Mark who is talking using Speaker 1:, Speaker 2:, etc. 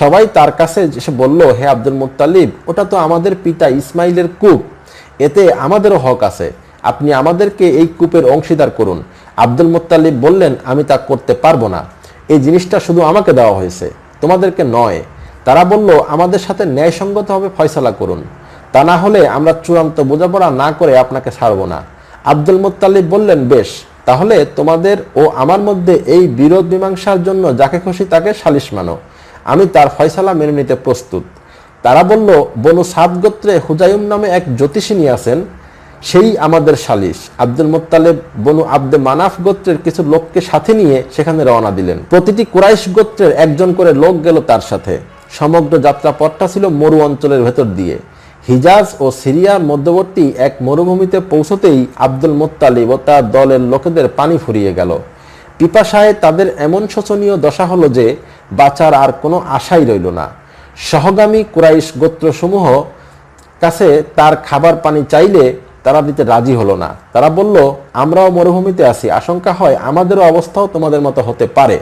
Speaker 1: সবাই তার কাছে এসে বলল, হে আব্দুল মুত্তালিব, ওটা তো আমাদের পিতা ইসমাইলের কূপ, এতে আমাদেরও হক আছে, আপনি আমাদেরকে এই কূপের অংশীদার করুন। আব্দুল মুত্তালিব বললেন, আমি তা করতে পারবো না, এই জিনিসটা শুধু আমাকে দেওয়া হয়েছে, তোমাদেরকে নয়। তারা বলল, আমাদের সাথে ন্যায়সঙ্গতভাবে ফয়সালা করুন, তা না হলে আমরা চূড়ান্ত বোঝাপড়া না করে আপনাকে ছাড়ব না। আব্দুল মুত্তালিব বললেন, বেশ, তাহলে তোমাদের ও আমার মধ্যে এই বিরোধ মীমাংসার জন্য যাকে খুশি তাকে সালিশ মানো, আমি তার ফয়সালা মেনে নিতে প্রস্তুত। তারা বলল, বনু সাদ গোত্রে হুজাইম নামে এক জ্যোতিষিনী আছেন, সেই আমাদের সালিশ। আব্দুল মুত্তালিব বনু আব্দে মানাফ গোত্রের কিছু লোককে সাথে নিয়ে সেখানে রওনা দিলেন। প্রতিটি কুরাইশ গোত্রের একজন করে লোক গেল তার সাথে। সমগ্র যাত্রাপথটা ছিল মরু অঞ্চলের ভেতর দিয়ে। হিজাজ ও সিরিয়ার মধ্যবর্তী এক মরুভূমিতে পৌঁছতেই আব্দুল মুত্তালিব ও তার দলের লোকেদের পানি ফুরিয়ে গেল। পিপাসায় তাদের এমন শোচনীয় দশা হলো যে বাঁচার আর কোনো আশাই রইল না। সহগামী কুরাইশ গোত্রসমূহ কাছে তার খাবার পানি চাইলে তারা দিতে রাজি হলো না। তারা বলল, আমরাও মরুভূমিতে আছি, আশঙ্কা হয় আমাদেরও অবস্থাও তোমাদের মতো হতে পারে।